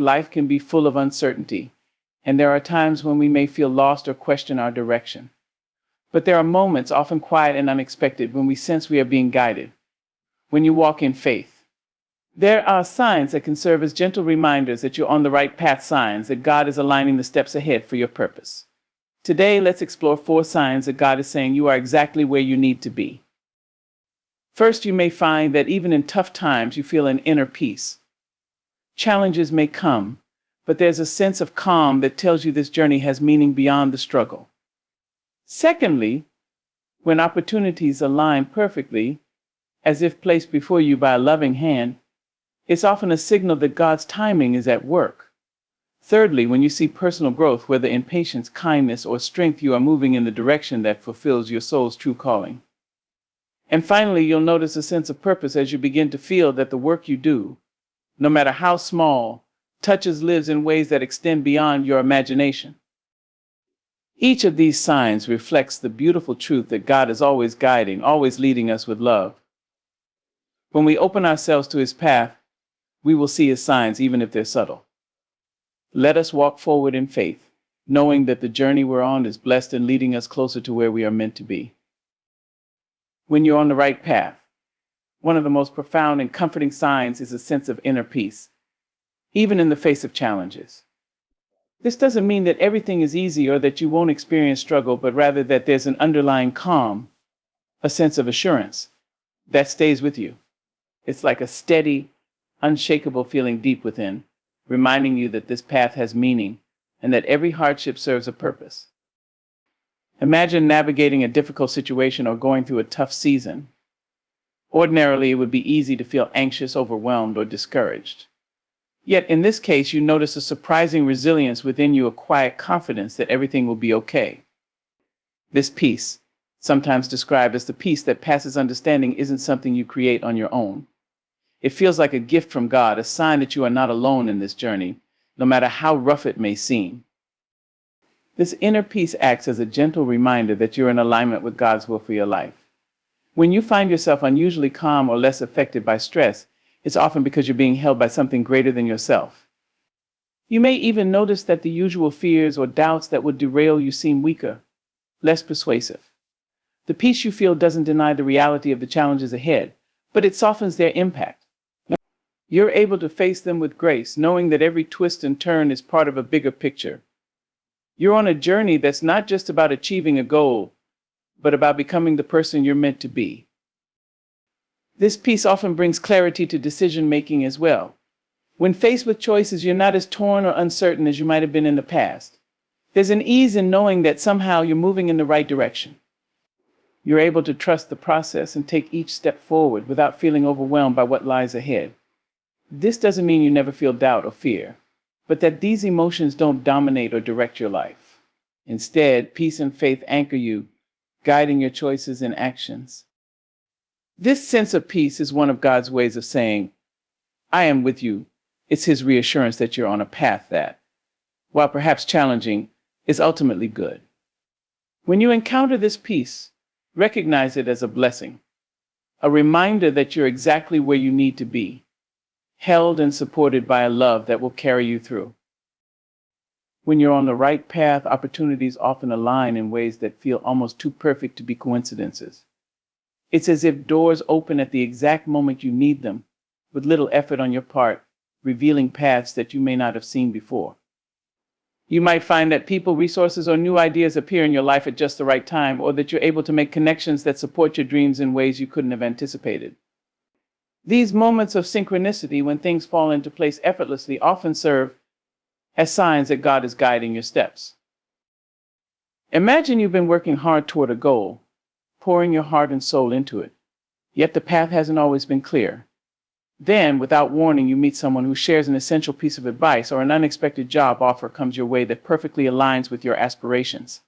Life can be full of uncertainty, and there are times when we may feel lost or question our direction. But there are moments, often quiet and unexpected, when we sense we are being guided. When you walk in faith, there are signs that can serve as gentle reminders that you're on the right path, signs that God is aligning the steps ahead for your purpose. Today, let's explore 4 signs that God is saying you are exactly where you need to be. First, you may find that even in tough times, you feel an inner peace. Challenges may come, but there's a sense of calm that tells you this journey has meaning beyond the struggle. Secondly, when opportunities align perfectly, as if placed before you by a loving hand, it's often a signal that God's timing is at work. Thirdly, when you see personal growth, whether in patience, kindness, or strength, you are moving in the direction that fulfills your soul's true calling. And finally, you'll notice a sense of purpose as you begin to feel that the work you do, no matter how small, touches lives in ways that extend beyond your imagination. Each of these signs reflects the beautiful truth that God is always guiding, always leading us with love. When we open ourselves to His path, we will see His signs, even if they're subtle. Let us walk forward in faith, knowing that the journey we're on is blessed and leading us closer to where we are meant to be. When you're on the right path, one of the most profound and comforting signs is a sense of inner peace, even in the face of challenges. This doesn't mean that everything is easy or that you won't experience struggle, but rather that there's an underlying calm, a sense of assurance that stays with you. It's like a steady, unshakable feeling deep within, reminding you that this path has meaning and that every hardship serves a purpose. Imagine navigating a difficult situation or going through a tough season. Ordinarily, it would be easy to feel anxious, overwhelmed, or discouraged. Yet in this case, you notice a surprising resilience within you, a quiet confidence that everything will be okay. This peace, sometimes described as the peace that passes understanding, isn't something you create on your own. It feels like a gift from God, a sign that you are not alone in this journey, no matter how rough it may seem. This inner peace acts as a gentle reminder that you're in alignment with God's will for your life. When you find yourself unusually calm or less affected by stress, it's often because you're being held by something greater than yourself. You may even notice that the usual fears or doubts that would derail you seem weaker, less persuasive. The peace you feel doesn't deny the reality of the challenges ahead, but it softens their impact. You're able to face them with grace, knowing that every twist and turn is part of a bigger picture. You're on a journey that's not just about achieving a goal, but about becoming the person you're meant to be. This peace often brings clarity to decision-making as well. When faced with choices, you're not as torn or uncertain as you might have been in the past. There's an ease in knowing that somehow you're moving in the right direction. You're able to trust the process and take each step forward without feeling overwhelmed by what lies ahead. This doesn't mean you never feel doubt or fear, but that these emotions don't dominate or direct your life. Instead, peace and faith anchor you, guiding your choices and actions. This sense of peace is one of God's ways of saying, I am with you. It's His reassurance that you're on a path that, while perhaps challenging, is ultimately good. When you encounter this peace, recognize it as a blessing, a reminder that you're exactly where you need to be, held and supported by a love that will carry you through. When you're on the right path, opportunities often align in ways that feel almost too perfect to be coincidences. It's as if doors open at the exact moment you need them, with little effort on your part, revealing paths that you may not have seen before. You might find that people, resources, or new ideas appear in your life at just the right time, or that you're able to make connections that support your dreams in ways you couldn't have anticipated. These moments of synchronicity, when things fall into place effortlessly, often serve as signs that God is guiding your steps. Imagine you've been working hard toward a goal, pouring your heart and soul into it, yet the path hasn't always been clear. Then, without warning, you meet someone who shares an essential piece of advice, or an unexpected job offer comes your way that perfectly aligns with your aspirations.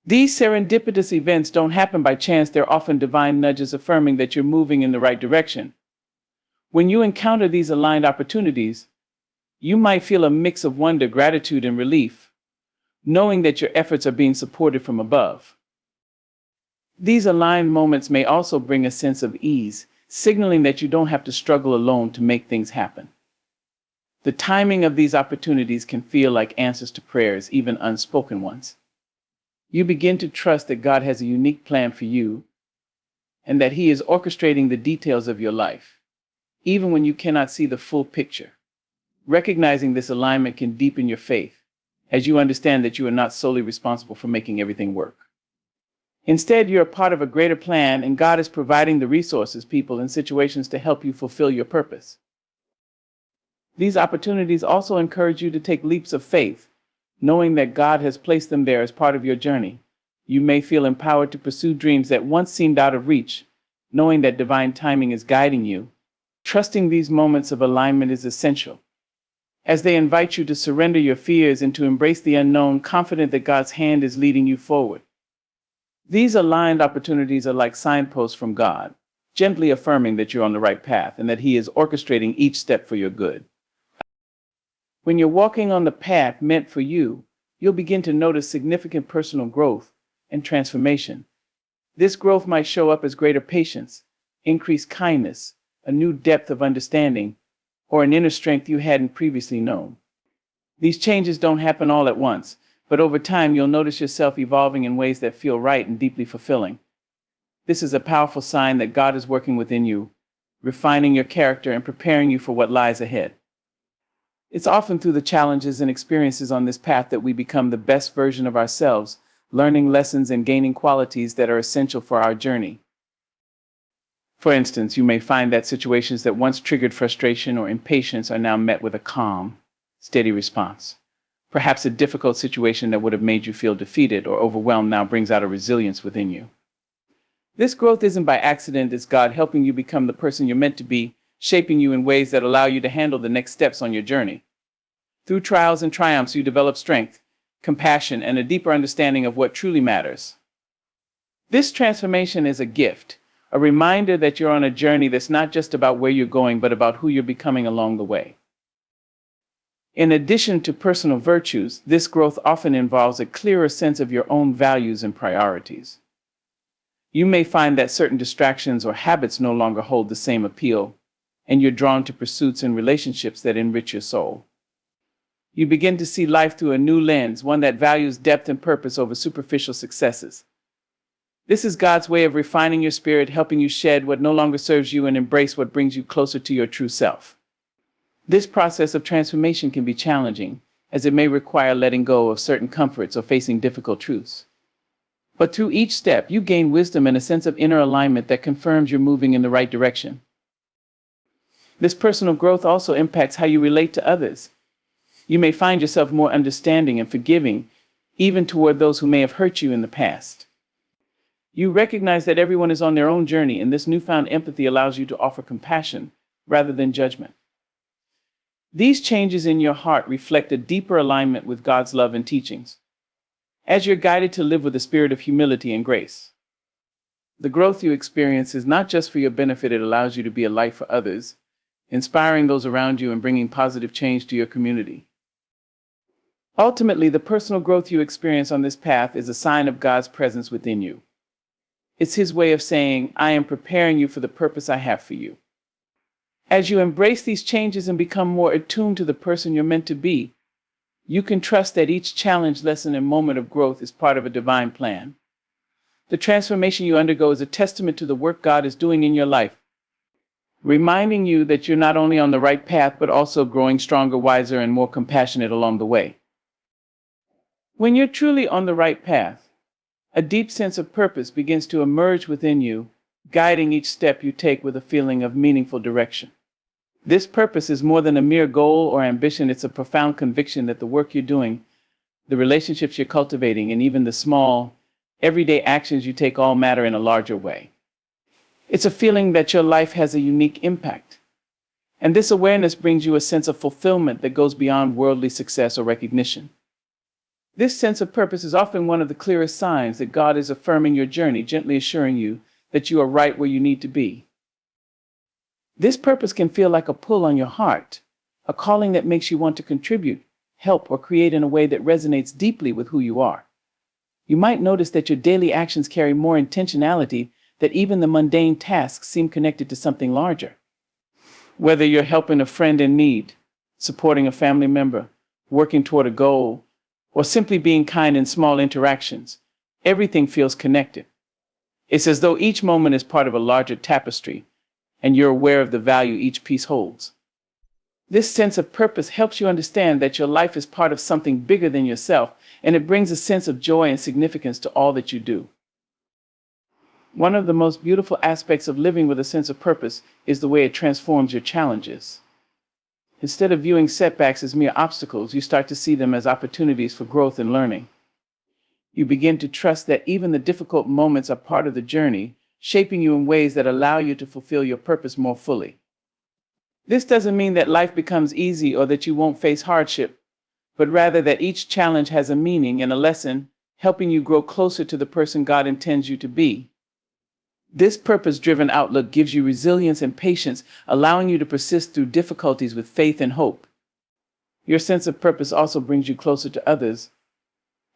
These serendipitous events don't happen by chance. They're often divine nudges affirming that you're moving in the right direction. When you encounter these aligned opportunities, you might feel a mix of wonder, gratitude, and relief, knowing that your efforts are being supported from above. These aligned moments may also bring a sense of ease, signaling that you don't have to struggle alone to make things happen. The timing of these opportunities can feel like answers to prayers, even unspoken ones. You begin to trust that God has a unique plan for you and that He is orchestrating the details of your life, even when you cannot see the full picture. Recognizing this alignment can deepen your faith, as you understand that you are not solely responsible for making everything work. Instead, you're a part of a greater plan, and God is providing the resources, people, and situations to help you fulfill your purpose. These opportunities also encourage you to take leaps of faith, knowing that God has placed them there as part of your journey. You may feel empowered to pursue dreams that once seemed out of reach, knowing that divine timing is guiding you. Trusting these moments of alignment is essential, as they invite you to surrender your fears and to embrace the unknown, confident that God's hand is leading you forward. These aligned opportunities are like signposts from God, gently affirming that you're on the right path and that He is orchestrating each step for your good. When you're walking on the path meant for you, you'll begin to notice significant personal growth and transformation. This growth might show up as greater patience, increased kindness, a new depth of understanding, or an inner strength you hadn't previously known. These changes don't happen all at once, but over time you'll notice yourself evolving in ways that feel right and deeply fulfilling. This is a powerful sign that God is working within you, refining your character and preparing you for what lies ahead. It's often through the challenges and experiences on this path that we become the best version of ourselves, learning lessons and gaining qualities that are essential for our journey. For instance, you may find that situations that once triggered frustration or impatience are now met with a calm, steady response. Perhaps a difficult situation that would have made you feel defeated or overwhelmed now brings out a resilience within you. This growth isn't by accident, it's God helping you become the person you're meant to be, shaping you in ways that allow you to handle the next steps on your journey. Through trials and triumphs, you develop strength, compassion, and a deeper understanding of what truly matters. This transformation is a gift, a reminder that you're on a journey that's not just about where you're going, but about who you're becoming along the way. In addition to personal virtues, this growth often involves a clearer sense of your own values and priorities. You may find that certain distractions or habits no longer hold the same appeal, and you're drawn to pursuits and relationships that enrich your soul. You begin to see life through a new lens, one that values depth and purpose over superficial successes. This is God's way of refining your spirit, helping you shed what no longer serves you and embrace what brings you closer to your true self. This process of transformation can be challenging, as it may require letting go of certain comforts or facing difficult truths. But through each step, you gain wisdom and a sense of inner alignment that confirms you're moving in the right direction. This personal growth also impacts how you relate to others. You may find yourself more understanding and forgiving, even toward those who may have hurt you in the past. You recognize that everyone is on their own journey, and this newfound empathy allows you to offer compassion rather than judgment. These changes in your heart reflect a deeper alignment with God's love and teachings, as you're guided to live with a spirit of humility and grace. The growth you experience is not just for your benefit, it allows you to be a light for others, inspiring those around you and bringing positive change to your community. Ultimately, the personal growth you experience on this path is a sign of God's presence within you. It's His way of saying, I am preparing you for the purpose I have for you. As you embrace these changes and become more attuned to the person you're meant to be, you can trust that each challenge, lesson, and moment of growth is part of a divine plan. The transformation you undergo is a testament to the work God is doing in your life, reminding you that you're not only on the right path, but also growing stronger, wiser, and more compassionate along the way. When you're truly on the right path, a deep sense of purpose begins to emerge within you, guiding each step you take with a feeling of meaningful direction. This purpose is more than a mere goal or ambition. It's a profound conviction that the work you're doing, the relationships you're cultivating, and even the small, everyday actions you take all matter in a larger way. It's a feeling that your life has a unique impact. And this awareness brings you a sense of fulfillment that goes beyond worldly success or recognition. This sense of purpose is often one of the clearest signs that God is affirming your journey, gently assuring you that you are right where you need to be. This purpose can feel like a pull on your heart, a calling that makes you want to contribute, help, or create in a way that resonates deeply with who you are. You might notice that your daily actions carry more intentionality, that even the mundane tasks seem connected to something larger. Whether you're helping a friend in need, supporting a family member, working toward a goal, or simply being kind in small interactions, everything feels connected. It's as though each moment is part of a larger tapestry, and you're aware of the value each piece holds. This sense of purpose helps you understand that your life is part of something bigger than yourself, and it brings a sense of joy and significance to all that you do. One of the most beautiful aspects of living with a sense of purpose is the way it transforms your challenges. Instead of viewing setbacks as mere obstacles, you start to see them as opportunities for growth and learning. You begin to trust that even the difficult moments are part of the journey, shaping you in ways that allow you to fulfill your purpose more fully. This doesn't mean that life becomes easy or that you won't face hardship, but rather that each challenge has a meaning and a lesson, helping you grow closer to the person God intends you to be. This purpose-driven outlook gives you resilience and patience, allowing you to persist through difficulties with faith and hope. Your sense of purpose also brings you closer to others,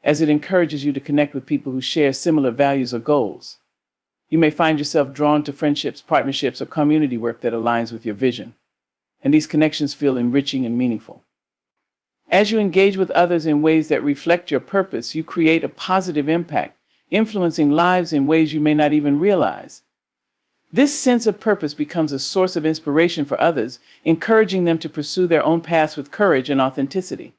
as it encourages you to connect with people who share similar values or goals. You may find yourself drawn to friendships, partnerships, or community work that aligns with your vision, and these connections feel enriching and meaningful. As you engage with others in ways that reflect your purpose, you create a positive impact, influencing lives in ways you may not even realize. This sense of purpose becomes a source of inspiration for others, encouraging them to pursue their own paths with courage and authenticity.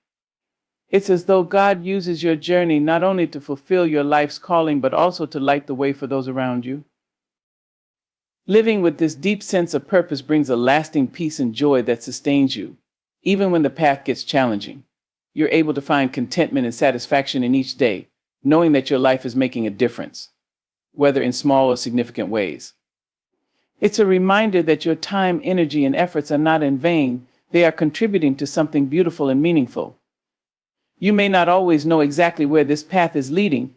It's as though God uses your journey not only to fulfill your life's calling, but also to light the way for those around you. Living with this deep sense of purpose brings a lasting peace and joy that sustains you. Even when the path gets challenging, you're able to find contentment and satisfaction in each day, knowing that your life is making a difference, whether in small or significant ways. It's a reminder that your time, energy, and efforts are not in vain. They are contributing to something beautiful and meaningful. You may not always know exactly where this path is leading,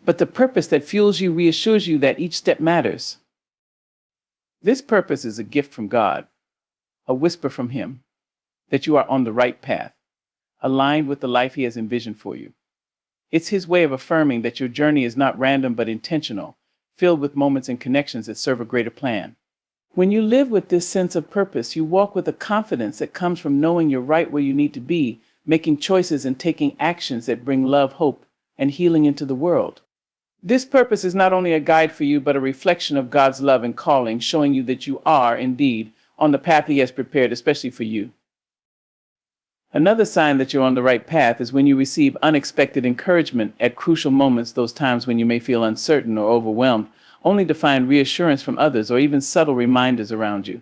but the purpose that fuels you reassures you that each step matters. This purpose is a gift from God, a whisper from Him that you are on the right path, aligned with the life He has envisioned for you. It's His way of affirming that your journey is not random but intentional, filled with moments and connections that serve a greater plan. When you live with this sense of purpose, you walk with a confidence that comes from knowing you're right where you need to be, making choices and taking actions that bring love, hope, and healing into the world. This purpose is not only a guide for you, but a reflection of God's love and calling, showing you that you are, indeed, on the path He has prepared, especially for you. Another sign that you're on the right path is when you receive unexpected encouragement at crucial moments, those times when you may feel uncertain or overwhelmed, only to find reassurance from others or even subtle reminders around you.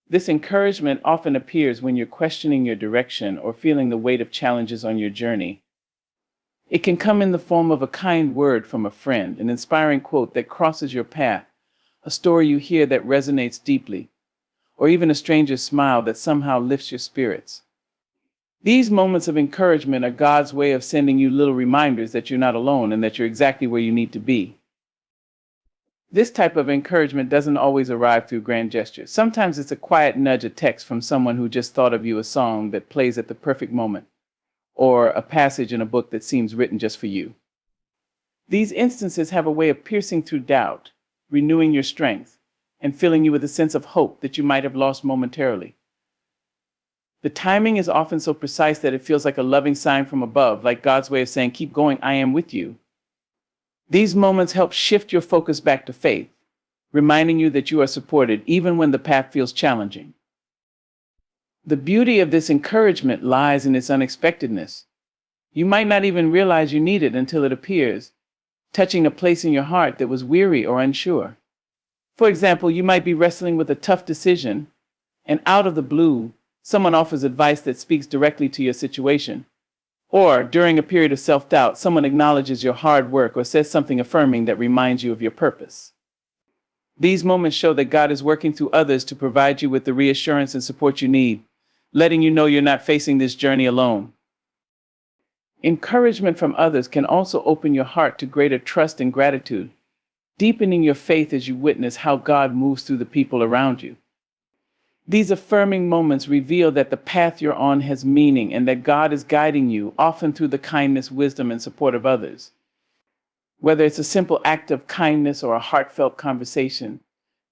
This encouragement often appears when you're questioning your direction or feeling the weight of challenges on your journey. It can come in the form of a kind word from a friend, an inspiring quote that crosses your path, a story you hear that resonates deeply, or even a stranger's smile that somehow lifts your spirits. These moments of encouragement are God's way of sending you little reminders that you're not alone and that you're exactly where you need to be. This type of encouragement doesn't always arrive through grand gestures. Sometimes it's a quiet nudge, a text from someone who just thought of you, a song that plays at the perfect moment, or a passage in a book that seems written just for you. These instances have a way of piercing through doubt, renewing your strength, and filling you with a sense of hope that you might have lost momentarily. The timing is often so precise that it feels like a loving sign from above, like God's way of saying, "Keep going, I am with you." These moments help shift your focus back to faith, reminding you that you are supported even when the path feels challenging. The beauty of this encouragement lies in its unexpectedness. You might not even realize you need it until it appears, touching a place in your heart that was weary or unsure. For example, you might be wrestling with a tough decision, and out of the blue, someone offers advice that speaks directly to your situation. Or, during a period of self-doubt, someone acknowledges your hard work or says something affirming that reminds you of your purpose. These moments show that God is working through others to provide you with the reassurance and support you need, letting you know you're not facing this journey alone. Encouragement from others can also open your heart to greater trust and gratitude, deepening your faith as you witness how God moves through the people around you. These affirming moments reveal that the path you're on has meaning and that God is guiding you, often through the kindness, wisdom, and support of others. Whether it's a simple act of kindness or a heartfelt conversation,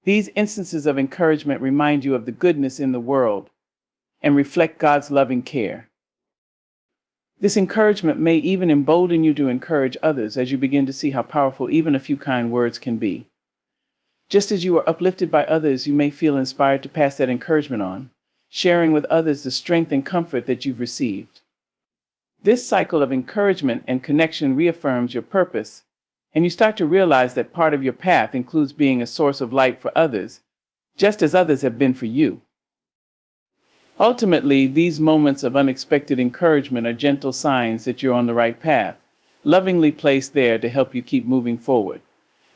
these instances of encouragement remind you of the goodness in the world and reflect God's loving care. This encouragement may even embolden you to encourage others as you begin to see how powerful even a few kind words can be. Just as you are uplifted by others, you may feel inspired to pass that encouragement on, sharing with others the strength and comfort that you've received. This cycle of encouragement and connection reaffirms your purpose, and you start to realize that part of your path includes being a source of light for others, just as others have been for you. Ultimately, these moments of unexpected encouragement are gentle signs that you're on the right path, lovingly placed there to help you keep moving forward.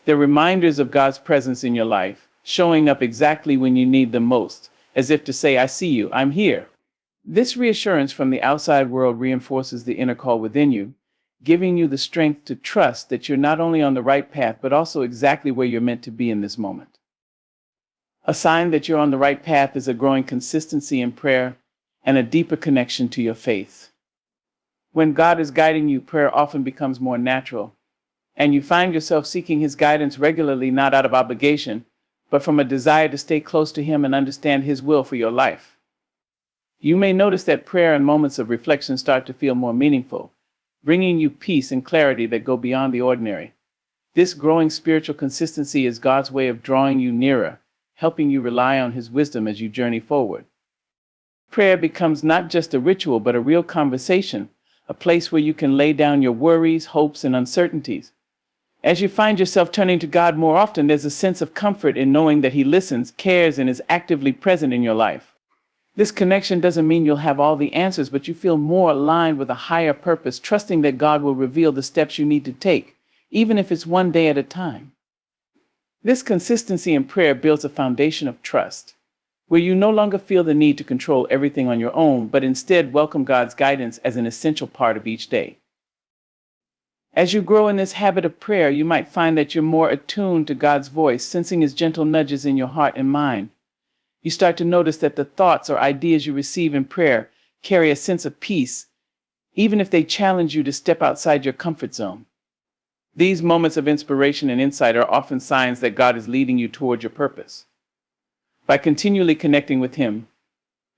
They're reminders of God's presence in your life, showing up exactly when you need them most, as if to say, "I see you, I'm here." This reassurance from the outside world reinforces the inner call within you, giving you the strength to trust that you're not only on the right path, but also exactly where you're meant to be in this moment. A sign that you're on the right path is a growing consistency in prayer and a deeper connection to your faith. When God is guiding you, prayer often becomes more natural, and you find yourself seeking His guidance regularly, not out of obligation, but from a desire to stay close to Him and understand His will for your life. You may notice that prayer and moments of reflection start to feel more meaningful, bringing you peace and clarity that go beyond the ordinary. This growing spiritual consistency is God's way of drawing you nearer, helping you rely on His wisdom as you journey forward. Prayer becomes not just a ritual, but a real conversation, a place where you can lay down your worries, hopes, and uncertainties. As you find yourself turning to God more often, there's a sense of comfort in knowing that He listens, cares, and is actively present in your life. This connection doesn't mean you'll have all the answers, but you feel more aligned with a higher purpose, trusting that God will reveal the steps you need to take, even if it's one day at a time. This consistency in prayer builds a foundation of trust, where you no longer feel the need to control everything on your own, but instead welcome God's guidance as an essential part of each day. As you grow in this habit of prayer, you might find that you're more attuned to God's voice, sensing His gentle nudges in your heart and mind. You start to notice that the thoughts or ideas you receive in prayer carry a sense of peace, even if they challenge you to step outside your comfort zone. These moments of inspiration and insight are often signs that God is leading you toward your purpose. By continually connecting with Him,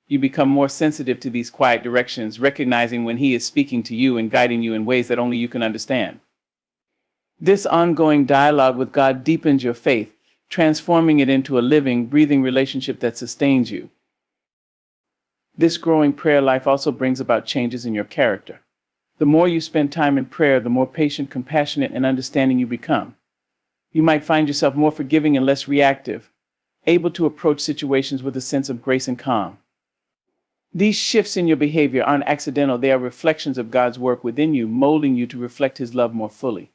you become more sensitive to these quiet directions, recognizing when He is speaking to you and guiding you in ways that only you can understand. This ongoing dialogue with God deepens your faith, transforming it into a living, breathing relationship that sustains you. This growing prayer life also brings about changes in your character. The more you spend time in prayer, the more patient, compassionate, and understanding you become. You might find yourself more forgiving and less reactive, able to approach situations with a sense of grace and calm. These shifts in your behavior aren't accidental. They are reflections of God's work within you, molding you to reflect His love more fully.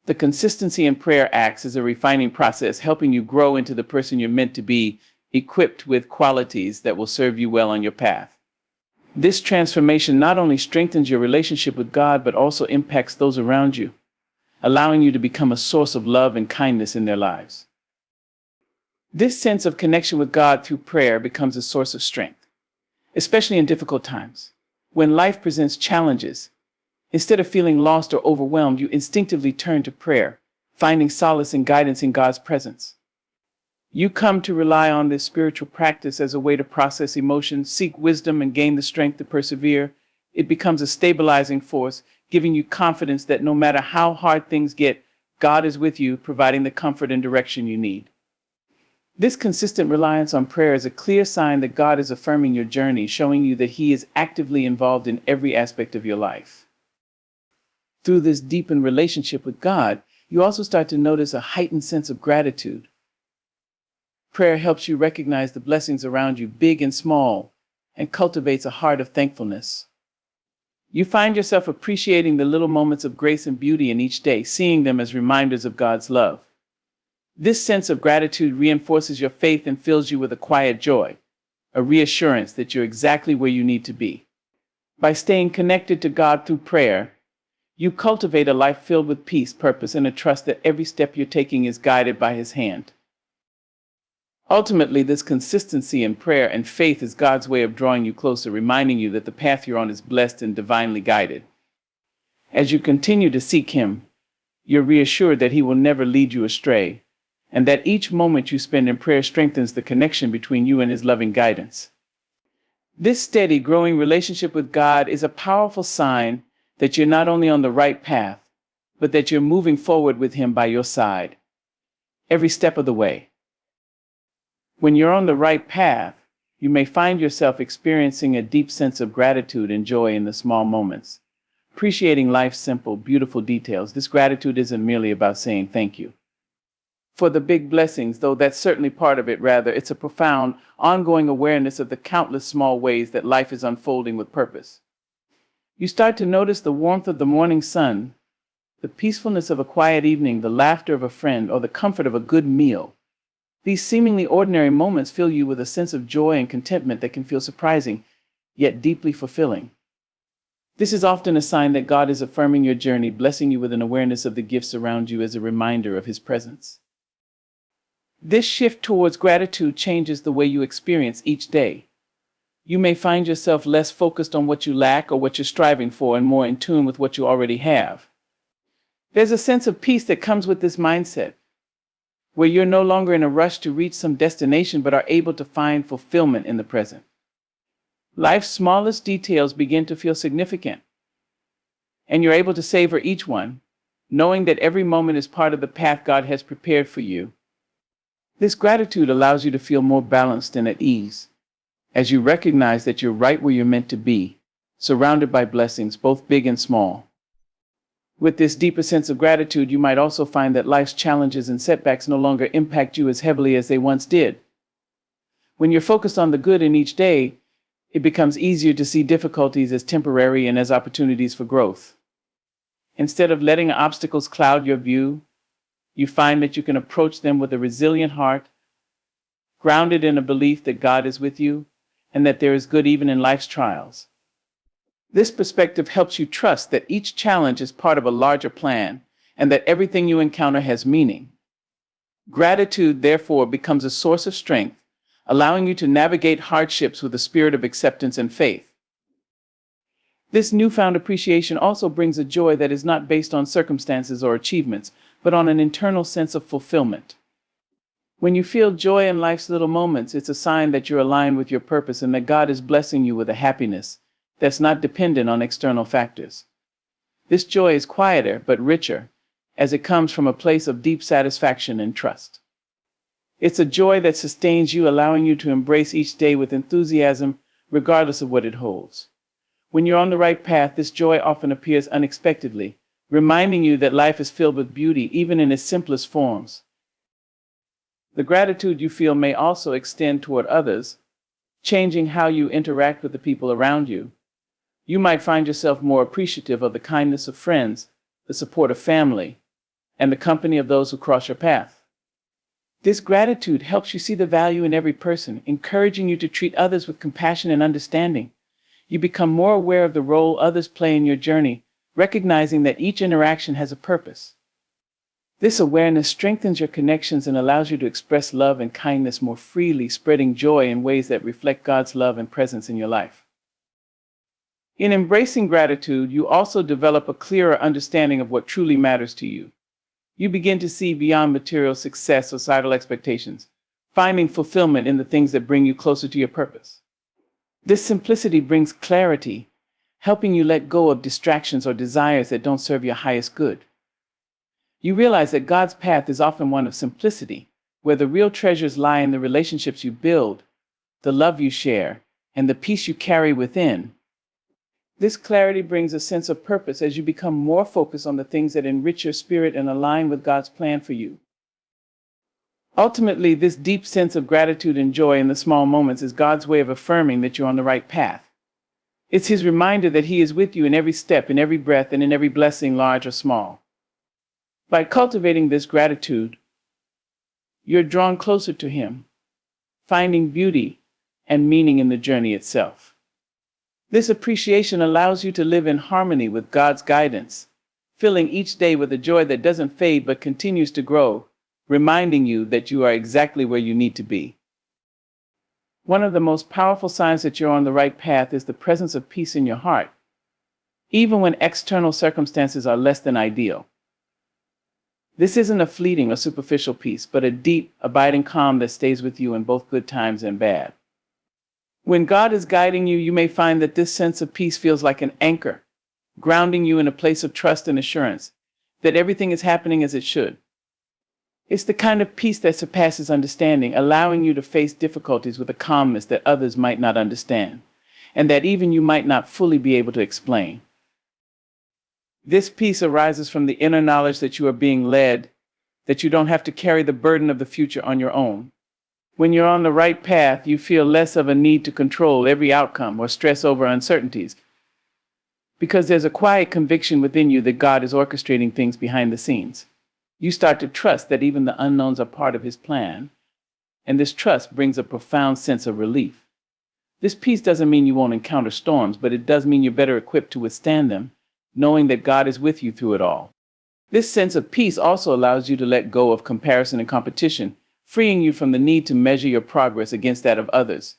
The consistency in prayer acts as a refining process, helping you grow into the person you're meant to be, equipped with qualities that will serve you well on your path. This transformation not only strengthens your relationship with God, but also impacts those around you, allowing you to become a source of love and kindness in their lives. This sense of connection with God through prayer becomes a source of strength, especially in difficult times. When life presents challenges, instead of feeling lost or overwhelmed, you instinctively turn to prayer, finding solace and guidance in God's presence. You come to rely on this spiritual practice as a way to process emotions, seek wisdom, and gain the strength to persevere. It becomes a stabilizing force, giving you confidence that no matter how hard things get, God is with you, providing the comfort and direction you need. This consistent reliance on prayer is a clear sign that God is affirming your journey, showing you that He is actively involved in every aspect of your life. Through this deepened relationship with God, you also start to notice a heightened sense of gratitude. Prayer helps you recognize the blessings around you, big and small, and cultivates a heart of thankfulness. You find yourself appreciating the little moments of grace and beauty in each day, seeing them as reminders of God's love. This sense of gratitude reinforces your faith and fills you with a quiet joy, a reassurance that you're exactly where you need to be. By staying connected to God through prayer, you cultivate a life filled with peace, purpose, and a trust that every step you're taking is guided by His hand. Ultimately, this consistency in prayer and faith is God's way of drawing you closer, reminding you that the path you're on is blessed and divinely guided. As you continue to seek Him, you're reassured that He will never lead you astray, and that each moment you spend in prayer strengthens the connection between you and His loving guidance. This steady, growing relationship with God is a powerful sign that you're not only on the right path, but that you're moving forward with Him by your side, every step of the way. When you're on the right path, you may find yourself experiencing a deep sense of gratitude and joy in the small moments, appreciating life's simple, beautiful details. This gratitude isn't merely about saying thank you for the big blessings, though that's certainly part of it. Rather, it's a profound, ongoing awareness of the countless small ways that life is unfolding with purpose. You start to notice the warmth of the morning sun, the peacefulness of a quiet evening, the laughter of a friend, or the comfort of a good meal. These seemingly ordinary moments fill you with a sense of joy and contentment that can feel surprising, yet deeply fulfilling. This is often a sign that God is affirming your journey, blessing you with an awareness of the gifts around you as a reminder of His presence. This shift towards gratitude changes the way you experience each day. You may find yourself less focused on what you lack or what you're striving for and more in tune with what you already have. There's a sense of peace that comes with this mindset, where you're no longer in a rush to reach some destination but are able to find fulfillment in the present. Life's smallest details begin to feel significant, and you're able to savor each one, knowing that every moment is part of the path God has prepared for you. This gratitude allows you to feel more balanced and at ease, as you recognize that you're right where you're meant to be, surrounded by blessings, both big and small. With this deeper sense of gratitude, you might also find that life's challenges and setbacks no longer impact you as heavily as they once did. When you're focused on the good in each day, it becomes easier to see difficulties as temporary and as opportunities for growth. Instead of letting obstacles cloud your view, you find that you can approach them with a resilient heart, grounded in a belief that God is with you and that there is good even in life's trials. This perspective helps you trust that each challenge is part of a larger plan and that everything you encounter has meaning. Gratitude, therefore, becomes a source of strength, allowing you to navigate hardships with a spirit of acceptance and faith. This newfound appreciation also brings a joy that is not based on circumstances or achievements, but on an internal sense of fulfillment. When you feel joy in life's little moments, it's a sign that you're aligned with your purpose and that God is blessing you with a happiness that's not dependent on external factors. This joy is quieter but richer, as it comes from a place of deep satisfaction and trust. It's a joy that sustains you, allowing you to embrace each day with enthusiasm, regardless of what it holds. When you're on the right path, this joy often appears unexpectedly, reminding you that life is filled with beauty, even in its simplest forms. The gratitude you feel may also extend toward others, changing how you interact with the people around you. You might find yourself more appreciative of the kindness of friends, the support of family, and the company of those who cross your path. This gratitude helps you see the value in every person, encouraging you to treat others with compassion and understanding. You become more aware of the role others play in your journey, recognizing that each interaction has a purpose. This awareness strengthens your connections and allows you to express love and kindness more freely, spreading joy in ways that reflect God's love and presence in your life. In embracing gratitude, you also develop a clearer understanding of what truly matters to you. You begin to see beyond material success or societal expectations, finding fulfillment in the things that bring you closer to your purpose. This simplicity brings clarity, helping you let go of distractions or desires that don't serve your highest good. You realize that God's path is often one of simplicity, where the real treasures lie in the relationships you build, the love you share, and the peace you carry within. This clarity brings a sense of purpose as you become more focused on the things that enrich your spirit and align with God's plan for you. Ultimately, this deep sense of gratitude and joy in the small moments is God's way of affirming that you're on the right path. It's His reminder that He is with you in every step, in every breath, and in every blessing, large or small. By cultivating this gratitude, you're drawn closer to Him, finding beauty and meaning in the journey itself. This appreciation allows you to live in harmony with God's guidance, filling each day with a joy that doesn't fade but continues to grow, reminding you that you are exactly where you need to be. One of the most powerful signs that you're on the right path is the presence of peace in your heart, even when external circumstances are less than ideal. This isn't a fleeting or superficial peace, but a deep, abiding calm that stays with you in both good times and bad. When God is guiding you, you may find that this sense of peace feels like an anchor, grounding you in a place of trust and assurance that everything is happening as it should. It's the kind of peace that surpasses understanding, allowing you to face difficulties with a calmness that others might not understand, and that even you might not fully be able to explain. This peace arises from the inner knowledge that you are being led, that you don't have to carry the burden of the future on your own. When you're on the right path, you feel less of a need to control every outcome or stress over uncertainties, because there's a quiet conviction within you that God is orchestrating things behind the scenes. You start to trust that even the unknowns are part of His plan, and this trust brings a profound sense of relief. This peace doesn't mean you won't encounter storms, but it does mean you're better equipped to withstand them, knowing that God is with you through it all. This sense of peace also allows you to let go of comparison and competition, freeing you from the need to measure your progress against that of others.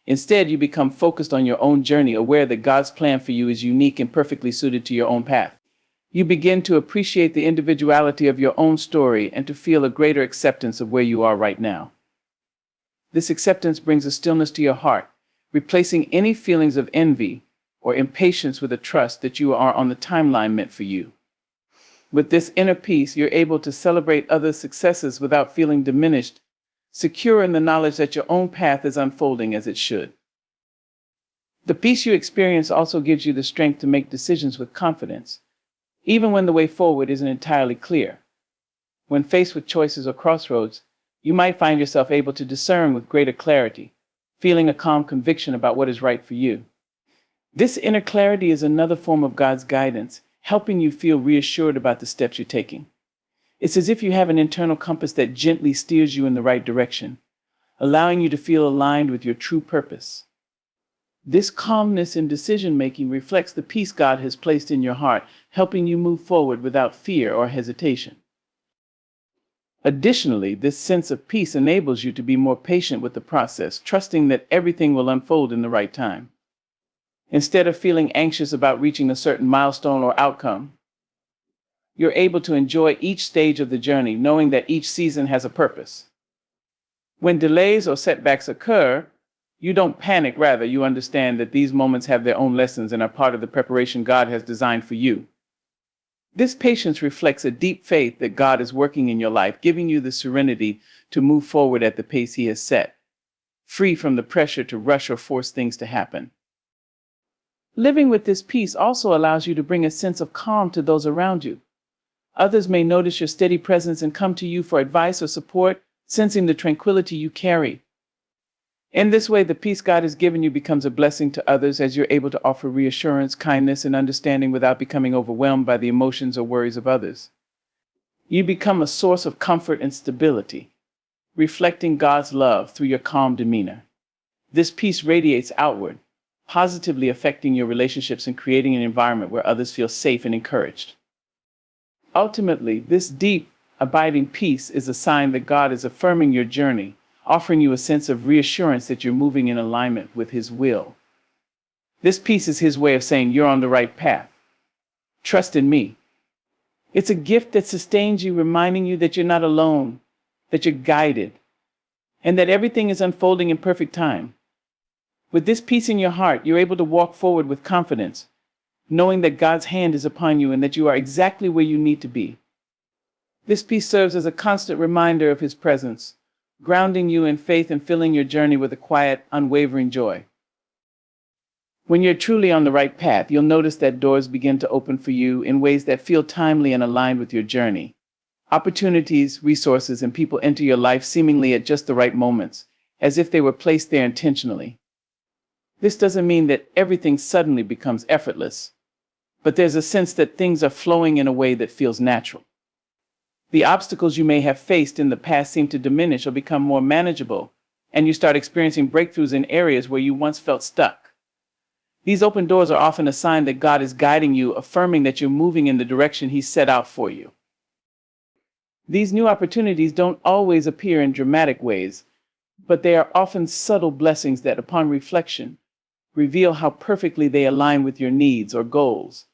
Instead, you become focused on your own journey, aware that God's plan for you is unique and perfectly suited to your own path. You begin to appreciate the individuality of your own story and to feel a greater acceptance of where you are right now. This acceptance brings a stillness to your heart, replacing any feelings of envy or impatience with a trust that you are on the timeline meant for you. With this inner peace, you're able to celebrate others' successes without feeling diminished, secure in the knowledge that your own path is unfolding as it should. The peace you experience also gives you the strength to make decisions with confidence, even when the way forward isn't entirely clear. When faced with choices or crossroads, you might find yourself able to discern with greater clarity, feeling a calm conviction about what is right for you. This inner clarity is another form of God's guidance, helping you feel reassured about the steps you're taking. It's as if you have an internal compass that gently steers you in the right direction, allowing you to feel aligned with your true purpose. This calmness in decision-making reflects the peace God has placed in your heart, helping you move forward without fear or hesitation. Additionally, this sense of peace enables you to be more patient with the process, trusting that everything will unfold in the right time. Instead of feeling anxious about reaching a certain milestone or outcome, you're able to enjoy each stage of the journey, knowing that each season has a purpose. When delays or setbacks occur, you don't panic. Rather, you understand that these moments have their own lessons and are part of the preparation God has designed for you. This patience reflects a deep faith that God is working in your life, giving you the serenity to move forward at the pace He has set, free from the pressure to rush or force things to happen. Living with this peace also allows you to bring a sense of calm to those around you. Others may notice your steady presence and come to you for advice or support, sensing the tranquility you carry. In this way, the peace God has given you becomes a blessing to others as you're able to offer reassurance, kindness, and understanding without becoming overwhelmed by the emotions or worries of others. You become a source of comfort and stability, reflecting God's love through your calm demeanor. This peace radiates outward, positively affecting your relationships and creating an environment where others feel safe and encouraged. Ultimately, this deep, abiding peace is a sign that God is affirming your journey, offering you a sense of reassurance that you're moving in alignment with His will. This peace is His way of saying you're on the right path. Trust in me. It's a gift that sustains you, reminding you that you're not alone, that you're guided, and that everything is unfolding in perfect time. With this peace in your heart, you're able to walk forward with confidence, knowing that God's hand is upon you and that you are exactly where you need to be. This peace serves as a constant reminder of His presence, grounding you in faith and filling your journey with a quiet, unwavering joy. When you're truly on the right path, you'll notice that doors begin to open for you in ways that feel timely and aligned with your journey. Opportunities, resources, and people enter your life seemingly at just the right moments, as if they were placed there intentionally. This doesn't mean that everything suddenly becomes effortless, but there's a sense that things are flowing in a way that feels natural. The obstacles you may have faced in the past seem to diminish or become more manageable, and you start experiencing breakthroughs in areas where you once felt stuck. These open doors are often a sign that God is guiding you, affirming that you're moving in the direction He set out for you. These new opportunities don't always appear in dramatic ways, but they are often subtle blessings that, upon reflection, reveal how perfectly they align with your needs or goals.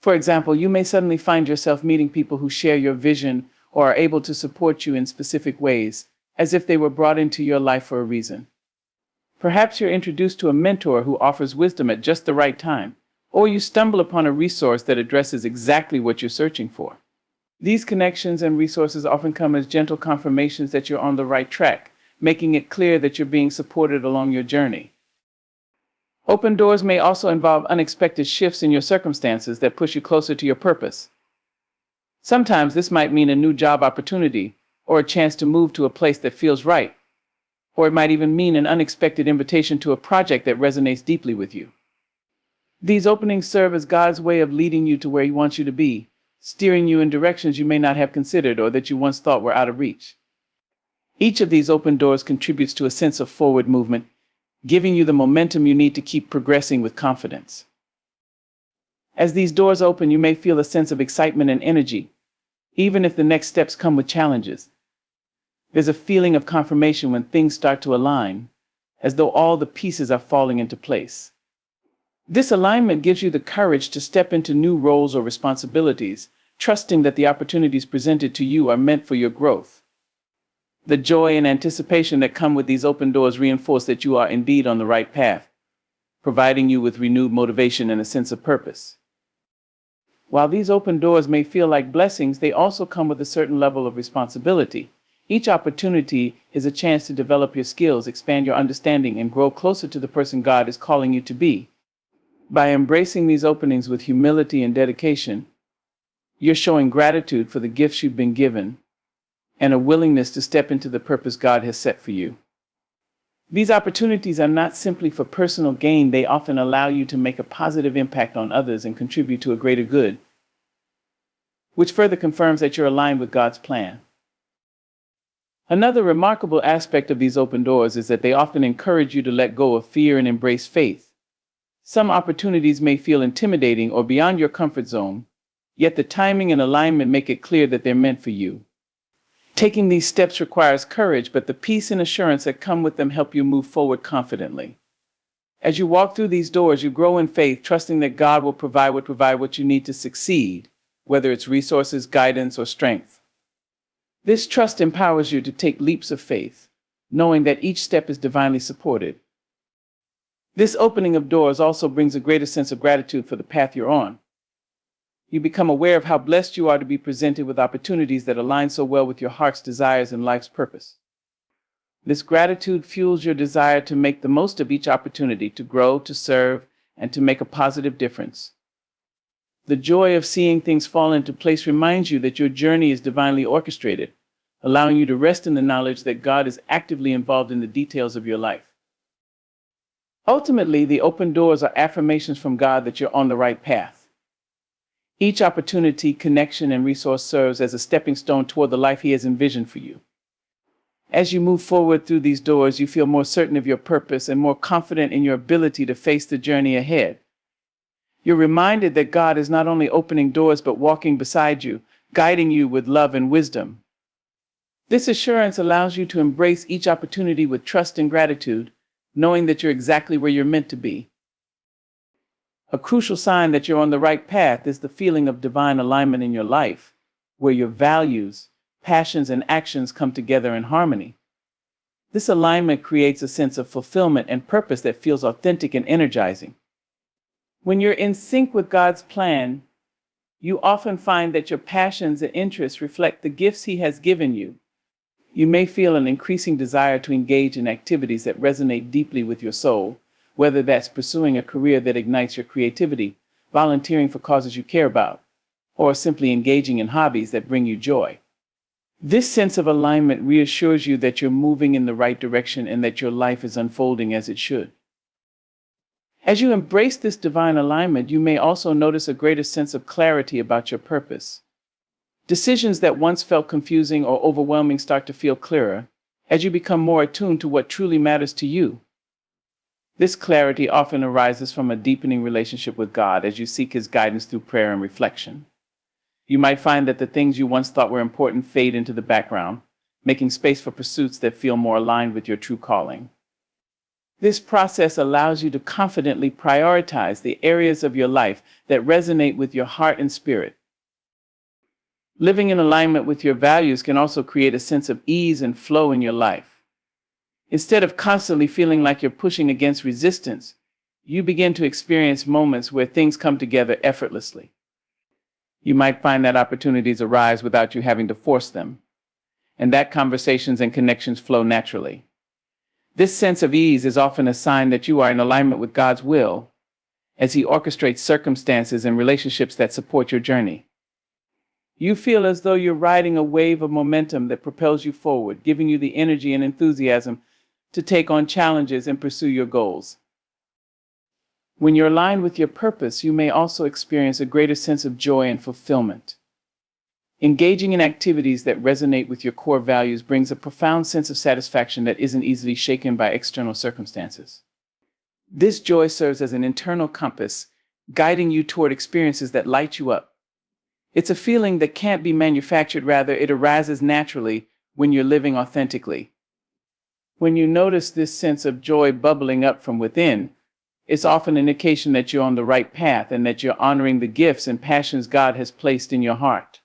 For example, you may suddenly find yourself meeting people who share your vision or are able to support you in specific ways, as if they were brought into your life for a reason. Perhaps you're introduced to a mentor who offers wisdom at just the right time, or you stumble upon a resource that addresses exactly what you're searching for. These connections and resources often come as gentle confirmations that you're on the right track, making it clear that you're being supported along your journey. Open doors may also involve unexpected shifts in your circumstances that push you closer to your purpose. Sometimes this might mean a new job opportunity, or a chance to move to a place that feels right, or it might even mean an unexpected invitation to a project that resonates deeply with you. These openings serve as God's way of leading you to where He wants you to be, steering you in directions you may not have considered or that you once thought were out of reach. Each of these open doors contributes to a sense of forward movement, giving you the momentum you need to keep progressing with confidence. As these doors open, you may feel a sense of excitement and energy, even if the next steps come with challenges. There's a feeling of confirmation when things start to align, as though all the pieces are falling into place. This alignment gives you the courage to step into new roles or responsibilities, trusting that the opportunities presented to you are meant for your growth. The joy and anticipation that come with these open doors reinforce that you are indeed on the right path, providing you with renewed motivation and a sense of purpose. While these open doors may feel like blessings, they also come with a certain level of responsibility. Each opportunity is a chance to develop your skills, expand your understanding, and grow closer to the person God is calling you to be. By embracing these openings with humility and dedication, you're showing gratitude for the gifts you've been given and a willingness to step into the purpose God has set for you. These opportunities are not simply for personal gain, they often allow you to make a positive impact on others and contribute to a greater good, which further confirms that you're aligned with God's plan. Another remarkable aspect of these open doors is that they often encourage you to let go of fear and embrace faith. Some opportunities may feel intimidating or beyond your comfort zone, yet the timing and alignment make it clear that they're meant for you. Taking these steps requires courage, but the peace and assurance that come with them help you move forward confidently. As you walk through these doors, you grow in faith, trusting that God will provide what you need to succeed, whether it's resources, guidance, or strength. This trust empowers you to take leaps of faith, knowing that each step is divinely supported. This opening of doors also brings a greater sense of gratitude for the path you're on. You become aware of how blessed you are to be presented with opportunities that align so well with your heart's desires and life's purpose. This gratitude fuels your desire to make the most of each opportunity, to grow, to serve, and to make a positive difference. The joy of seeing things fall into place reminds you that your journey is divinely orchestrated, allowing you to rest in the knowledge that God is actively involved in the details of your life. Ultimately, the open doors are affirmations from God that you're on the right path. Each opportunity, connection, and resource serves as a stepping stone toward the life He has envisioned for you. As you move forward through these doors, you feel more certain of your purpose and more confident in your ability to face the journey ahead. You're reminded that God is not only opening doors but walking beside you, guiding you with love and wisdom. This assurance allows you to embrace each opportunity with trust and gratitude, knowing that you're exactly where you're meant to be. A crucial sign that you're on the right path is the feeling of divine alignment in your life, where your values, passions, and actions come together in harmony. This alignment creates a sense of fulfillment and purpose that feels authentic and energizing. When you're in sync with God's plan, you often find that your passions and interests reflect the gifts He has given you. You may feel an increasing desire to engage in activities that resonate deeply with your soul, whether that's pursuing a career that ignites your creativity, volunteering for causes you care about, or simply engaging in hobbies that bring you joy. This sense of alignment reassures you that you're moving in the right direction and that your life is unfolding as it should. As you embrace this divine alignment, you may also notice a greater sense of clarity about your purpose. Decisions that once felt confusing or overwhelming start to feel clearer as you become more attuned to what truly matters to you. This clarity often arises from a deepening relationship with God as you seek His guidance through prayer and reflection. You might find that the things you once thought were important fade into the background, making space for pursuits that feel more aligned with your true calling. This process allows you to confidently prioritize the areas of your life that resonate with your heart and spirit. Living in alignment with your values can also create a sense of ease and flow in your life. Instead of constantly feeling like you're pushing against resistance, you begin to experience moments where things come together effortlessly. You might find that opportunities arise without you having to force them, and that conversations and connections flow naturally. This sense of ease is often a sign that you are in alignment with God's will, as He orchestrates circumstances and relationships that support your journey. You feel as though you're riding a wave of momentum that propels you forward, giving you the energy and enthusiasm to take on challenges and pursue your goals. When you're aligned with your purpose, you may also experience a greater sense of joy and fulfillment. Engaging in activities that resonate with your core values brings a profound sense of satisfaction that isn't easily shaken by external circumstances. This joy serves as an internal compass, guiding you toward experiences that light you up. It's a feeling that can't be manufactured, rather, it arises naturally when you're living authentically. When you notice this sense of joy bubbling up from within, it's often an indication that you're on the right path and that you're honoring the gifts and passions God has placed in your heart.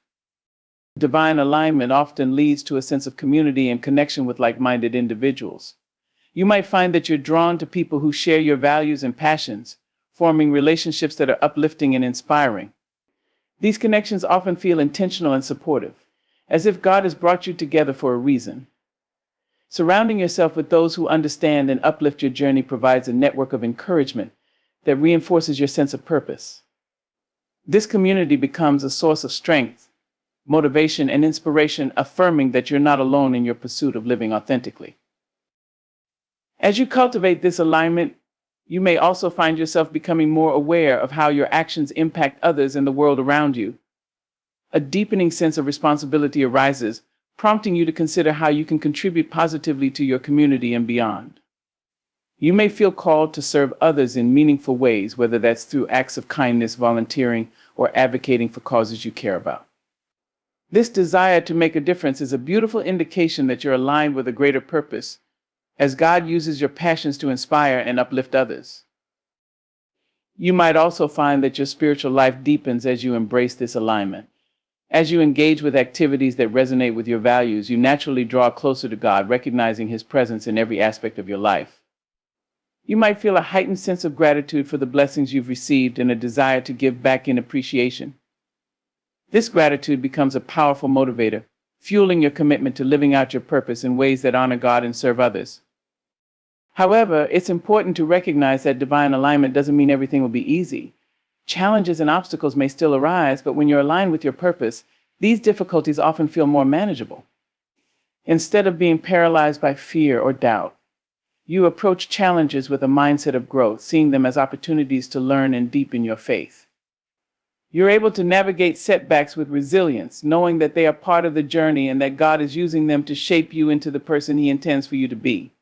Divine alignment often leads to a sense of community and connection with like-minded individuals. You might find that you're drawn to people who share your values and passions, forming relationships that are uplifting and inspiring. These connections often feel intentional and supportive, as if God has brought you together for a reason. Surrounding yourself with those who understand and uplift your journey provides a network of encouragement that reinforces your sense of purpose. This community becomes a source of strength, motivation, and inspiration, affirming that you're not alone in your pursuit of living authentically. As you cultivate this alignment, you may also find yourself becoming more aware of how your actions impact others and the world around you. A deepening sense of responsibility arises, prompting you to consider how you can contribute positively to your community and beyond. You may feel called to serve others in meaningful ways, whether that's through acts of kindness, volunteering, or advocating for causes you care about. This desire to make a difference is a beautiful indication that you're aligned with a greater purpose, as God uses your passions to inspire and uplift others. You might also find that your spiritual life deepens as you embrace this alignment. As you engage with activities that resonate with your values, you naturally draw closer to God, recognizing His presence in every aspect of your life. You might feel a heightened sense of gratitude for the blessings you've received and a desire to give back in appreciation. This gratitude becomes a powerful motivator, fueling your commitment to living out your purpose in ways that honor God and serve others. However, it's important to recognize that divine alignment doesn't mean everything will be easy. Challenges and obstacles may still arise, but when you're aligned with your purpose, these difficulties often feel more manageable. Instead of being paralyzed by fear or doubt, you approach challenges with a mindset of growth, seeing them as opportunities to learn and deepen your faith. You're able to navigate setbacks with resilience, knowing that they are part of the journey and that God is using them to shape you into the person He intends for you to be.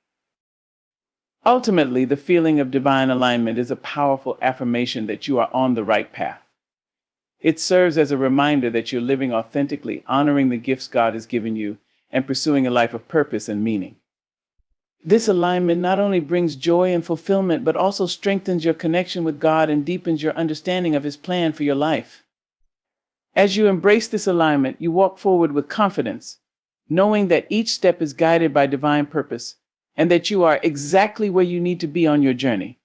Ultimately, the feeling of divine alignment is a powerful affirmation that you are on the right path. It serves as a reminder that you're living authentically, honoring the gifts God has given you, and pursuing a life of purpose and meaning. This alignment not only brings joy and fulfillment, but also strengthens your connection with God and deepens your understanding of His plan for your life. As you embrace this alignment, you walk forward with confidence, knowing that each step is guided by divine purpose, and that you are exactly where you need to be on your journey.